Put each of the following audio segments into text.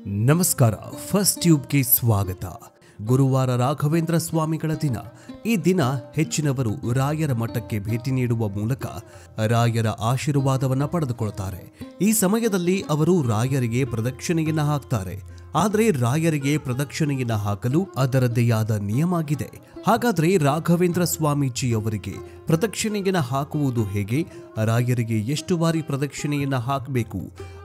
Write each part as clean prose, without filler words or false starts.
ನಮಸ್ಕಾರ. ಫಸ್ಟ್ ಟ್ಯೂಬ್ಗೆ ಸ್ವಾಗತ. ಗುರುವಾರ ರಾಘವೇಂದ್ರ ಸ್ವಾಮಿಗಳ ದಿನ. ಈ ದಿನ ಹೆಚ್ಚಿನವರು ರಾಯರ ಮಠಕ್ಕೆ ಭೇಟಿ ನೀಡುವ ಮೂಲಕ ರಾಯರ ಆಶೀರ್ವಾದವನ್ನು ಪಡೆದುಕೊಳ್ತಾರೆ. ಈ ಸಮಯದಲ್ಲಿ ಅವರು ರಾಯರಿಗೆ ಪ್ರದಕ್ಷಿಣೆಯನ್ನ ಹಾಕ್ತಾರೆ. ಆದರೆ ರಾಯರಿಗೆ ಪ್ರದಕ್ಷಿಣೆಯನ್ನ ಹಾಕಲು ಅದರದ್ದೇ ಆದ ನಿಯಮ ಆಗಿದೆ. ಹಾಗಾದ್ರೆ ರಾಘವೇಂದ್ರ ಸ್ವಾಮೀಜಿ ಅವರಿಗೆ ಪ್ರದಕ್ಷಿಣೆಯನ್ನ ಹಾಕುವುದು ಹೇಗೆ? ರಾಯರಿಗೆ ಎಷ್ಟು ಬಾರಿ ಪ್ರದಕ್ಷಿಣೆಯನ್ನ ಹಾಕಬೇಕು?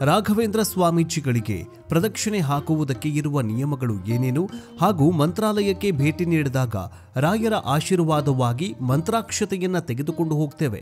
ರಾಘವೇಂದ್ರ ಸ್ವಾಮೀಜಿಗಳಿಗೆ ಪ್ರದಕ್ಷಿಣೆ ಹಾಕುವುದಕ್ಕೆ ಇರುವ ನಿಯಮಗಳು ಏನೇನು? ಹಾಗೂ ಮಂತ್ರಾಲಯಕ್ಕೆ ಭೇಟಿ ನೀಡಿದಾಗ ರಾಯರ ಆಶೀರ್ವಾದವಾಗಿ ಮಂತ್ರಾಕ್ಷತೆಯನ್ನ ತೆಗೆದುಕೊಂಡು ಹೋಗ್ತೇವೆ.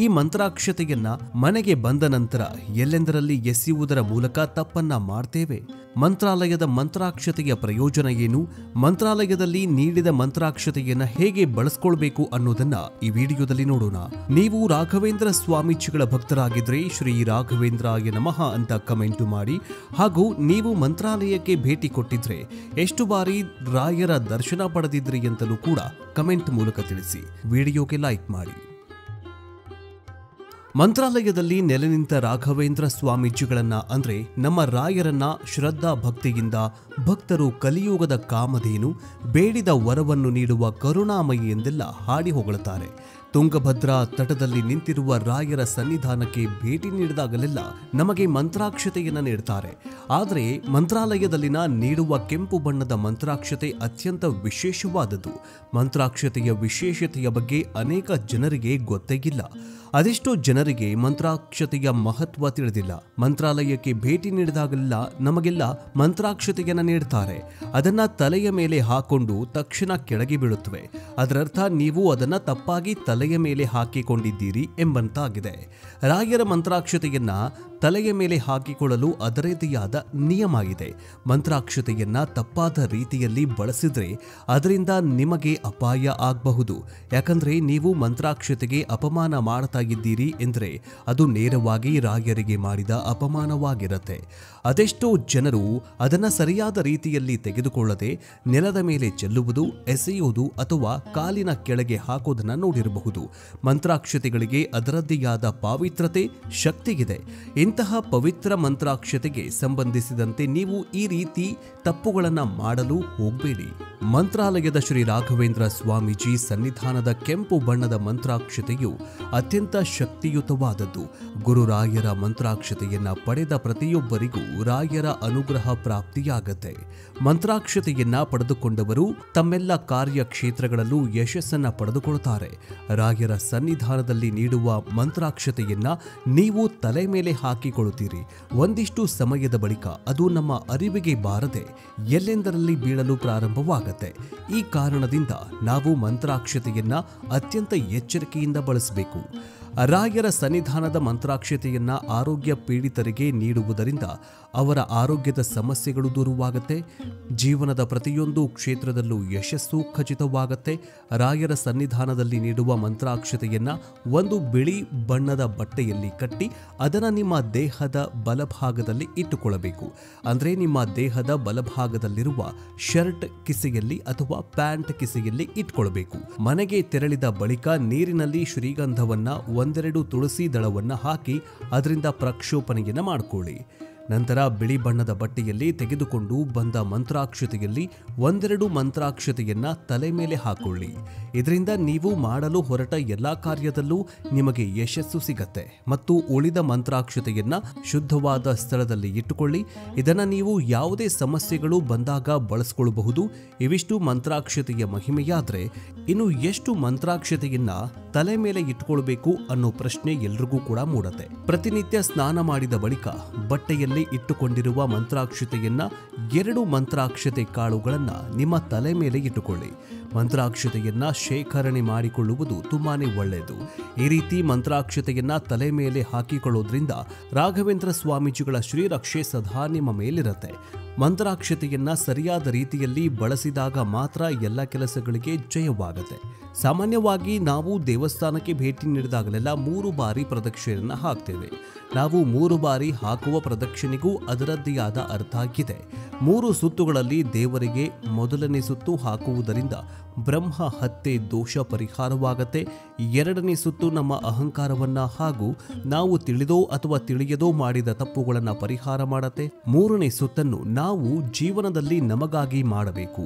ಈ ಮಂತ್ರಾಕ್ಷತೆಯನ್ನ ಮನೆಗೆ ಬಂದ ನಂತರ ಎಲ್ಲೆಂದರಲ್ಲಿ ಎಸೆಯುವುದರ ಮೂಲಕ ತಪ್ಪನ್ನ ಮಾಡ್ತೇವೆ. ಮಂತ್ರಾಲಯದ ಮಂತ್ರಾಕ್ಷತೆಯ ಪ್ರಯೋಜನ ಏನು? ಮಂತ್ರಾಲಯದಲ್ಲಿ ನೀಡಿದ ಮಂತ್ರಾಕ್ಷತೆಯನ್ನ ಹೇಗೆ ಬಳಸ್ಕೊಳ್ಬೇಕು ಅನ್ನೋದನ್ನ ಈ ವಿಡಿಯೋದಲ್ಲಿ ನೋಡೋಣ. ನೀವು ರಾಘವೇಂದ್ರ ಸ್ವಾಮೀಜಿಗಳ ಭಕ್ತರಾಗಿದ್ರೆ ಶ್ರೀ ರಾಘವೇಂದ್ರಾಯ ನಮಃ ಅಂತ ಕಮೆಂಟ್ ಮಾಡಿ. ಹಾಗೂ ನೀವು ಮಂತ್ರಾಲಯಕ್ಕೆ ಭೇಟಿ ಕೊಟ್ಟಿದ್ರೆ ಎಷ್ಟು ಬಾರಿ ರಾಯರ ದರ್ಶನ ಪಡೆದಿದ್ರಿ ಅಂತಲೂ ಕೂಡ ಕಮೆಂಟ್ ಮೂಲಕ ತಿಳಿಸಿ. ವಿಡಿಯೋಗೆ ಲೈಕ್ ಮಾಡಿ. ಮಂತ್ರಾಲಯದಲ್ಲಿ ನೆಲೆ ನಿಂತ ರಾಘವೇಂದ್ರ ಸ್ವಾಮೀಜಿಗಳನ್ನ ಅಂದ್ರೆ ನಮ್ಮ ರಾಯರನ್ನ ಶ್ರದ್ಧಾ ಭಕ್ತಿಯಿಂದ ಭಕ್ತರು ಕಲಿಯುಗದ ಕಾಮಧೇನು, ಬೇಡಿದ ವರವನ್ನು ನೀಡುವ ಕರುಣಾಮಯಿ ಎಂದೆಲ್ಲ ಹಾಡಿ ಹೊಗಳುತ್ತಾರೆ. ತುಂಗಭದ್ರಾ ತಟದಲ್ಲಿ ನಿಂತಿರುವ ರಾಯರ ಸನ್ನಿಧಾನಕ್ಕೆ ಭೇಟಿ ನೀಡಿದಾಗಲೆಲ್ಲ ನಮಗೆ ಮಂತ್ರಾಕ್ಷತೆಯನ್ನು ನೀಡುತ್ತಾರೆ. ಆದರೆ ಮಂತ್ರಾಲಯದಲ್ಲಿನ ನೀಡುವ ಕೆಂಪು ಬಣ್ಣದ ಮಂತ್ರಾಕ್ಷತೆ ಅತ್ಯಂತ ವಿಶೇಷವಾದದ್ದು. ಮಂತ್ರಾಕ್ಷತೆಯ ವಿಶೇಷತೆಯ ಬಗ್ಗೆ ಅನೇಕ ಜನರಿಗೆ ಗೊತ್ತೇ ಇಲ್ಲ. ಅದೆಷ್ಟೋ ಜನರಿಗೆ ಮಂತ್ರಾಕ್ಷತೆಯ ಮಹತ್ವ ತಿಳಿದಿಲ್ಲ. ಮಂತ್ರಾಲಯಕ್ಕೆ ಭೇಟಿ ನೀಡಿದಾಗಲೆಲ್ಲ ನಮಗೆಲ್ಲ ಮಂತ್ರಾಕ್ಷತೆಯನ್ನು ನೀಡುತ್ತಾರೆ. ಅದನ್ನ ತಲೆಯ ಮೇಲೆ ಹಾಕೊಂಡು ತಕ್ಷಣ ಕೆಳಗೆ ಬೀಳುತ್ತವೆ. ಅದರರ್ಥ ನೀವು ಅದನ್ನ ತಪ್ಪಾಗಿ ತಲೆಯ ಮೇಲೆ ಹಾಕಿಕೊಂಡಿದ್ದೀರಿ ಎಂಬಂತಾಗಿದೆ. ರಾಯರ ಮಂತ್ರಾಕ್ಷತೆಯನ್ನ ತಲೆಯ ಮೇಲೆ ಹಾಕಿಕೊಳ್ಳಲು ಅದರದೇ ಆದ ನಿಯಮ ಇದೆ. ಮಂತ್ರಾಕ್ಷತೆಯನ್ನ ತಪ್ಪಾದ ರೀತಿಯಲ್ಲಿ ಬಳಸಿದ್ರೆ ಅದರಿಂದ ನಿಮಗೆ ಅಪಾಯ ಆಗಬಹುದು. ಯಾಕಂದ್ರೆ ನೀವು ಮಂತ್ರಾಕ್ಷತೆಗೆ ಅಪಮಾನ ಮಾಡ್ತಾ ಇದ್ದೀರಿ ಎಂದರೆ ಅದು ನೇರವಾಗಿ ರಾಯರಿಗೆ ಮಾಡಿದ ಅಪಮಾನವಾಗಿರುತ್ತೆ. ಅದೆಷ್ಟೋ ಜನರು ಅದನ್ನ ಸರಿಯಾದ ರೀತಿಯಲ್ಲಿ ತೆಗೆದುಕೊಳ್ಳದೆ ನೆಲದ ಮೇಲೆ ಚೆಲ್ಲುವುದು, ಎಸೆಯುವುದು ಅಥವಾ ಕಾಲಿನ ಕೆಳಗೆ ಹಾಕೋದನ್ನ ನೋಡಿರಬಹುದು. ಮಂತ್ರಾಕ್ಷತೆಗಳಿಗೆ ಅದರದ್ದೇ ಆದ ಪಾವಿತ್ರತೆ, ಶಕ್ತಿಗಿದೆ. ಇಂತಹ ಪವಿತ್ರ ಮಂತ್ರಾಕ್ಷತೆಗೆ ಸಂಬಂಧಿಸಿದಂತೆ ನೀವು ಈ ರೀತಿ ತಪ್ಪುಗಳನ್ನು ಮಾಡಲು ಹೋಗಬೇಡಿ. ಮಂತ್ರಾಲಯದ ಶ್ರೀ ರಾಘವೇಂದ್ರ ಸ್ವಾಮೀಜಿ ಸನ್ನಿಧಾನದ ಕೆಂಪು ಬಣ್ಣದ ಮಂತ್ರಾಕ್ಷತೆಯು ಅತ್ಯಂತ ಶಕ್ತಿಯುತವಾದದ್ದು. ಗುರುರಾಯರ ಮಂತ್ರಾಕ್ಷತೆಯನ್ನ ಪಡೆದ ಪ್ರತಿಯೊಬ್ಬರಿಗೂ ರಾಯರ ಅನುಗ್ರಹ ಪ್ರಾಪ್ತಿಯಾಗತ್ತೆ. ಮಂತ್ರಾಕ್ಷತೆಯನ್ನ ಪಡೆದುಕೊಂಡವರು ತಮ್ಮೆಲ್ಲ ಕಾರ್ಯಕ್ಷೇತ್ರಗಳಲ್ಲೂ ಯಶಸ್ಸನ್ನ ಪಡೆದುಕೊಳ್ಳುತ್ತಾರೆ. ರಾಯರ ಸನ್ನಿಧಾನದಲ್ಲಿ ನೀಡುವ ಮಂತ್ರಾಕ್ಷತೆಯನ್ನ ನೀವು ತಲೆ ಮೇಲೆ ಹಾಕಿಕೊಳ್ಳುತ್ತೀರಿ. ಒಂದಿಷ್ಟು ಸಮಯದ ಬಳಿಕ ಅದು ನಮ್ಮ ಅರಿವಿಗೆ ಬಾರದೆ ಎಲ್ಲೆಂದರಲ್ಲಿ ಬೀಳಲು ಪ್ರಾರಂಭವಾಗುತ್ತೆ. ಈ ಕಾರಣದಿಂದ ನಾವು ಮಂತ್ರಾಕ್ಷತೆಯನ್ನ ಅತ್ಯಂತ ಎಚ್ಚರಿಕೆಯಿಂದ ಬಳಸಬೇಕು. ರಾಯರ ಸನ್ನಿಧಾನದ ಮಂತ್ರಾಕ್ಷತೆಯನ್ನ ಆರೋಗ್ಯ ಪೀಡಿತರಿಗೆ ನೀಡುವುದರಿಂದ ಅವರ ಆರೋಗ್ಯದ ಸಮಸ್ಯೆಗಳು ದೂರವಾಗುತ್ತೆ. ಜೀವನದ ಪ್ರತಿಯೊಂದು ಕ್ಷೇತ್ರದಲ್ಲೂ ಯಶಸ್ಸು ಖಚಿತವಾಗುತ್ತೆ. ರಾಯರ ಸನ್ನಿಧಾನದಲ್ಲಿ ನೀಡುವ ಮಂತ್ರಾಕ್ಷತೆಯನ್ನ ಒಂದು ಬಿಳಿ ಬಣ್ಣದ ಬಟ್ಟೆಯಲ್ಲಿ ಕಟ್ಟಿ ಅದನ್ನು ನಿಮ್ಮ ದೇಹದ ಬಲಭಾಗದಲ್ಲಿ ಇಟ್ಟುಕೊಳ್ಳಬೇಕು. ಅಂದರೆ ನಿಮ್ಮ ದೇಹದ ಬಲಭಾಗದಲ್ಲಿರುವ ಶರ್ಟ್ ಕಿಸೆಯಲ್ಲಿ ಅಥವಾ ಪ್ಯಾಂಟ್ ಕಿಸೆಯಲ್ಲಿ ಇಟ್ಕೊಳ್ಬೇಕು. ಮನೆಗೆ ತೆರಳಿದ ಬಳಿಕ ನೀರಿನಲ್ಲಿ ಶ್ರೀಗಂಧವನ್ನ ಒಂದೆರಡು ತುಳಸಿ ದಳವನ್ನು ಹಾಕಿ ಅದರಿಂದ ಪ್ರಕ್ಷೋಪಣೆಯನ್ನು ಮಾಡಿಕೊಳ್ಳಿ. ನಂತರ ಬಿಳಿ ಬಣ್ಣದ ಬಟ್ಟೆಯಲ್ಲಿ ತೆಗೆದುಕೊಂಡು ಬಂದ ಮಂತ್ರಾಕ್ಷತೆಯಲ್ಲಿ ಒಂದೆರಡು ಮಂತ್ರಾಕ್ಷತೆಯನ್ನ ತಲೆ ಮೇಲೆ ಹಾಕೊಳ್ಳಿ. ಇದರಿಂದ ನೀವು ಮಾಡಲು ಹೊರಟ ಎಲ್ಲಾ ಕಾರ್ಯದಲ್ಲೂ ನಿಮಗೆ ಯಶಸ್ಸು ಸಿಗತ್ತೆ. ಮತ್ತು ಉಳಿದ ಮಂತ್ರಾಕ್ಷತೆಯನ್ನ ಶುದ್ಧವಾದ ಸ್ಥಳದಲ್ಲಿ ಇಟ್ಟುಕೊಳ್ಳಿ. ಇದನ್ನ ನೀವು ಯಾವುದೇ ಸಮಸ್ಯೆಗಳು ಬಂದಾಗ ಬಳಸಿಕೊಳ್ಳಬಹುದು. ಇವಿಷ್ಟು ಮಂತ್ರಾಕ್ಷತೆಯ ಮಹಿಮೆಯಾದ್ರೆ ಇನ್ನು ಎಷ್ಟು ಮಂತ್ರಾಕ್ಷತೆಯನ್ನ ತಲೆ ಮೇಲೆ ಇಟ್ಕೊಳ್ಬೇಕು ಅನ್ನೋ ಪ್ರಶ್ನೆ ಎಲ್ರಿಗೂ ಕೂಡ ಮೂಡತ್ತೆ. ಪ್ರತಿನಿತ್ಯ ಸ್ನಾನ ಮಾಡಿದ ಬಳಿಕ ಬಟ್ಟೆಯಲ್ಲಿ ಇಟ್ಟುಕೊಂಡಿರುವ ಮಂತ್ರಾಕ್ಷತೆಯನ್ನ 2 ಮಂತ್ರಾಕ್ಷತೆ ಕಾಳುಗಳನ್ನ ನಿಮ್ಮ ತಲೆ ಮೇಲೆ ಇಟ್ಟುಕೊಳ್ಳಿ. ಮಂತ್ರಾಕ್ಷತೆಯನ್ನ ಶೇಖರಣೆ ಮಾಡಿಕೊಳ್ಳುವುದು ತುಂಬಾನೇ ಒಳ್ಳೆಯದು. ಈ ರೀತಿ ಮಂತ್ರಾಕ್ಷತೆಯನ್ನ ತಲೆ ಮೇಲೆ ಹಾಕಿಕೊಳ್ಳೋದ್ರಿಂದ ರಾಘವೇಂದ್ರ ಸ್ವಾಮೀಜಿಗಳ ಶ್ರೀರಕ್ಷೆ ಸದಾ ನಿಮ್ಮ ಮೇಲಿರುತ್ತೆ. ಮಂತ್ರಾಕ್ಷತೆಯನ್ನ ಸರಿಯಾದ ರೀತಿಯಲ್ಲಿ ಬಳಸಿದಾಗ ಮಾತ್ರ ಎಲ್ಲ ಕೆಲಸಗಳಿಗೆ ಜಯವಾಗುತ್ತೆ. ಸಾಮಾನ್ಯವಾಗಿ ನಾವು ದೇವಸ್ಥಾನಕ್ಕೆ ಭೇಟಿ ನೀಡಿದಾಗಲೆಲ್ಲ 3 ಬಾರಿ ಪ್ರದಕ್ಷಿಣೆಯನ್ನು ಹಾಕ್ತೇವೆ. ನಾವು 3 ಬಾರಿ ಹಾಕುವ ಪ್ರದಕ್ಷಿಣೆಗೂ ಅದರದ್ದೇ ಆದ ಅರ್ಥ ಆಗಿದೆ. 3 ಸುತ್ತುಗಳಲ್ಲಿ ದೇವರಿಗೆ ಮೊದಲನೇ ಸುತ್ತು ಹಾಕುವುದರಿಂದ ಬ್ರಹ್ಮ ಹತ್ಯೆ ದೋಷ ಪರಿಹಾರವಾಗತ್ತೆ. 2ನೇ ಸುತ್ತು ನಮ್ಮ ಅಹಂಕಾರವನ್ನ ಹಾಗೂ ನಾವು ತಿಳಿದೋ ಅಥವಾ ತಿಳಿಯದೋ ಮಾಡಿದ ತಪ್ಪುಗಳನ್ನು ಪರಿಹಾರ ಮಾಡತ್ತೆ. 3ನೇ ಸುತ್ತನ್ನು ನಾವು ಜೀವನದಲ್ಲಿ ನಮಗಾಗಿ ಮಾಡಬೇಕು.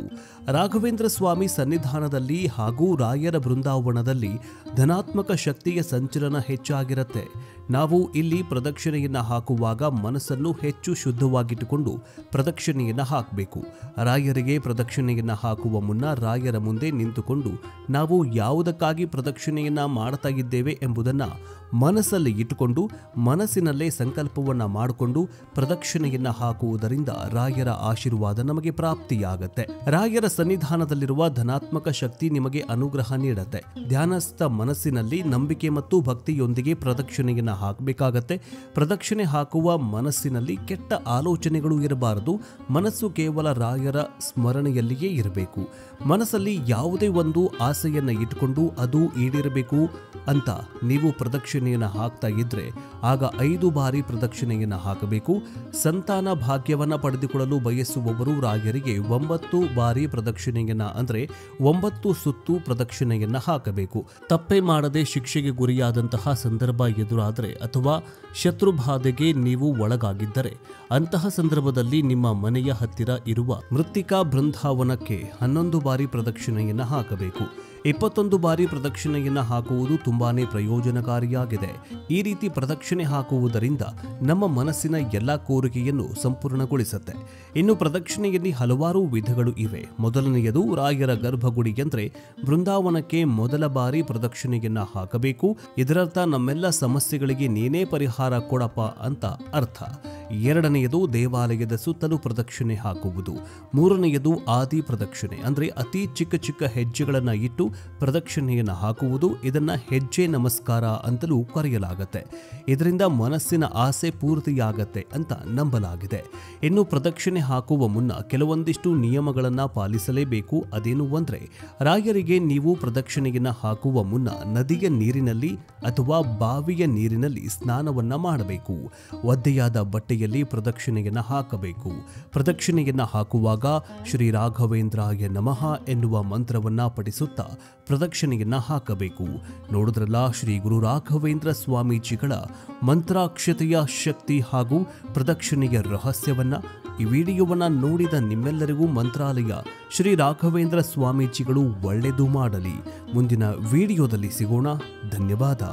ರಾಘವೇಂದ್ರ ಸ್ವಾಮಿ ಸನ್ನಿಧಾನದಲ್ಲಿ ಹಾಗೂ ರಾಯರ ಬೃಂದಾವನದಲ್ಲಿ ಧನಾತ್ಮಕ ಶಕ್ತಿಯ ಸಂಚಲನ ಹೆಚ್ಚಾಗಿರುತ್ತೆ. ನಾವು ಇಲ್ಲಿ ಪ್ರದಕ್ಷಿಣೆಯನ್ನು ಹಾಕುವಾಗ ಮನಸ್ಸನ್ನು ಹೆಚ್ಚು ಶುದ್ಧವಾಗಿಟ್ಟುಕೊಂಡು ಪ್ರದಕ್ಷಿಣೆಯನ್ನು ಹಾಕಬೇಕು. ರಾಯರಿಗೆ ಪ್ರದಕ್ಷಿಣೆಯನ್ನು ಹಾಕುವ ಮುನ್ನ ರಾಯರ ಮುಂದೆ ನಿಂತುಕೊಂಡು ನಾವು ಯಾವುದಕ್ಕಾಗಿ ಪ್ರದಕ್ಷಿಣೆಯನ್ನು ಮಾಡ್ತಾ ಇದ್ದೇವೆ ಎಂಬುದನ್ನು ಮನಸ್ಸಲ್ಲಿ ಇಟ್ಟುಕೊಂಡು ಮನಸ್ಸಿನಲ್ಲೇ ಸಂಕಲ್ಪವನ್ನು ಮಾಡಿಕೊಂಡು ಪ್ರದಕ್ಷಿಣೆಯನ್ನು ಹಾಕುವುದರಿಂದ ರಾಯರ ಆಶೀರ್ವಾದ ನಮಗೆ ಪ್ರಾಪ್ತಿಯಾಗತ್ತೆ. ರಾಯರ ಸನ್ನಿಧಾನದಲ್ಲಿರುವ ಧನಾತ್ಮಕ ಶಕ್ತಿ ನಿಮಗೆ ಅನುಗ್ರಹ ನೀಡುತ್ತೆ. ಧ್ಯಾನಸ್ಥ ಮನಸ್ಸಿನಲ್ಲಿ ನಂಬಿಕೆ ಮತ್ತು ಭಕ್ತಿಯೊಂದಿಗೆ ಪ್ರದಕ್ಷಿಣೆಯನ್ನು ಹಾಕಬೇಕಾಗತ್ತೆ. ಪ್ರದಕ್ಷಿಣೆ ಹಾಕುವ ಮನಸ್ಸಿನಲ್ಲಿ ಕೆಟ್ಟ ಆಲೋಚನೆಗಳು ಇರಬಾರದು. ಮನಸ್ಸು ಕೇವಲ ರಾಯರ ಸ್ಮರಣೆಯಲ್ಲಿಯೇ ಇರಬೇಕು. ಮನಸ್ಸಲ್ಲಿ ಯಾವುದೇ ಒಂದು ಆಸೆಯನ್ನು ಇಟ್ಟುಕೊಂಡು ಅದು ಈಡೇರಬೇಕು ಅಂತ ನೀವು ಪ್ರದಕ್ಷಿಣೆಯನ್ನು ಹಾಕ್ತಾ ಇದ್ರೆ ಆಗ 5 ಬಾರಿ ಪ್ರದಕ್ಷಿಣೆಯನ್ನು ಹಾಕಬೇಕು. ಸಂತಾನ ಭಾಗ್ಯವನ್ನು ಪಡೆದುಕೊಳ್ಳಲು ಬಯಸುವವರು ರಾಯರಿಗೆ 9 ಬಾರಿ ಪ್ರದಕ್ಷಿಣೆಯನ್ನು ಅಂದರೆ 9 ಸುತ್ತು ಪ್ರದಕ್ಷಿಣೆಯನ್ನು ಹಾಕಬೇಕು. ತಪ್ಪೇ ಮಾಡದೆ ಶಿಕ್ಷೆಗೆ ಗುರಿಯಾದಂತಹ ಸಂದರ್ಭ ಎದುರಾದರೆ ಅಥವಾ ಶತ್ರುಬಾಧೆಗೆ ನೀವು ಒಳಗಾಗಿದ್ದರೆ ಅಂತಹ ಸಂದರ್ಭದಲ್ಲಿ ನಿಮ್ಮ ಮನೆಯ ಹತ್ತಿರ ಇರುವ ಮೃತ್ತಿಕಾ ಬೃಂದಾವನಕ್ಕೆ 11 ಬಾರಿ ಪ್ರದಕ್ಷಿಣೆಯನ್ನು ಹಾಕಬೇಕು. 21 ಬಾರಿ ಪ್ರದಕ್ಷಿಣೆಯನ್ನು ಹಾಕುವುದು ತುಂಬಾನೇ ಪ್ರಯೋಜನಕಾರಿಯಾಗಿದೆ. ಈ ರೀತಿ ಪ್ರದಕ್ಷಿಣೆ ಹಾಕುವುದರಿಂದ ನಮ್ಮ ಮನಸ್ಸಿನ ಎಲ್ಲ ಕೋರಿಕೆಯನ್ನು ಸಂಪೂರ್ಣಗೊಳಿಸುತ್ತೆ. ಇನ್ನು ಪ್ರದಕ್ಷಿಣೆಯಲ್ಲಿ ಹಲವಾರು ವಿಧಗಳು ಇವೆ. ಮೊದಲನೆಯದು ರಾಯರ ಗರ್ಭಗುಡಿ ಅಂದರೆ ಬೃಂದಾವನಕ್ಕೆ ಮೊದಲ ಬಾರಿ ಪ್ರದಕ್ಷಿಣೆಯನ್ನು ಹಾಕಬೇಕು. ಇದರರ್ಥ ನಮ್ಮೆಲ್ಲ ಸಮಸ್ಯೆಗಳಿಗೆ ನೀನೇ ಪರಿಹಾರ ಕೊಡಪ್ಪ ಅಂತ ಅರ್ಥ. 2ನೆಯದು ದೇವಾಲಯದ ಸುತ್ತಲೂ ಪ್ರದಕ್ಷಿಣೆ ಹಾಕುವುದು. 3ನೆಯದು ಆದಿ ಪ್ರದಕ್ಷಿಣೆ ಅಂದರೆ ಅತಿ ಚಿಕ್ಕ ಚಿಕ್ಕ ಹೆಜ್ಜೆಗಳನ್ನು ಇಟ್ಟು ಪ್ರದಕ್ಷಿಣೆಯನ್ನು ಹಾಕುವುದು. ಇದನ್ನ ಹೆಜ್ಜೆ ನಮಸ್ಕಾರ ಅಂತಲೂ ಕರೆಯಲಾಗುತ್ತೆ. ಇದರಿಂದ ಮನಸ್ಸಿನ ಆಸೆ ಪೂರ್ತಿಯಾಗತ್ತೆ ಅಂತ ನಂಬಲಾಗಿದೆ. ಇನ್ನು ಪ್ರದಕ್ಷಿಣೆ ಹಾಕುವ ಮುನ್ನ ಕೆಲವೊಂದಿಷ್ಟು ನಿಯಮಗಳನ್ನು ಪಾಲಿಸಲೇಬೇಕು. ಅದೇನು ಅಂದ್ರೆ ರಾಯರಿಗೆ ನೀವು ಪ್ರದಕ್ಷಿಣೆಯನ್ನು ಹಾಕುವ ಮುನ್ನ ನದಿಯ ನೀರಿನಲ್ಲಿ ಅಥವಾ ಬಾವಿಯ ನೀರಿನಲ್ಲಿ ಸ್ನಾನವನ್ನ ಮಾಡಬೇಕು. ಒದ್ದೆಯಾದ ಬಟ್ಟೆಯಲ್ಲಿ ಪ್ರದಕ್ಷಿಣೆಯನ್ನು ಹಾಕಬೇಕು. ಪ್ರದಕ್ಷಿಣೆಯನ್ನು ಹಾಕುವಾಗ ಶ್ರೀ ರಾಘವೇಂದ್ರಾಯ ನಮಃ ಎನ್ನುವ ಮಂತ್ರವನ್ನ ಪಠಿಸುತ್ತಾ ಪ್ರದಕ್ಷಿಣೆಯನ್ನು ಹಾಕಬೇಕು. ನೋಡಿದ್ರಲ್ಲ ಶ್ರೀ ಗುರು ರಾಘವೇಂದ್ರ ಸ್ವಾಮೀಜಿಗಳ ಮಂತ್ರಾಕ್ಷತೆಯ ಶಕ್ತಿ ಹಾಗೂ ಪ್ರದಕ್ಷಿಣೆಯ ರಹಸ್ಯವನ್ನ. ಈ ವಿಡಿಯೋವನ್ನ ನೋಡಿದ ನಿಮ್ಮೆಲ್ಲರಿಗೂ ಮಂತ್ರಾಲಯ ಶ್ರೀ ರಾಘವೇಂದ್ರ ಸ್ವಾಮೀಜಿಗಳು ಒಳ್ಳೆಯದು ಮಾಡಲಿ. ಮುಂದಿನ ವಿಡಿಯೋದಲ್ಲಿ ಸಿಗೋಣ. ಧನ್ಯವಾದ.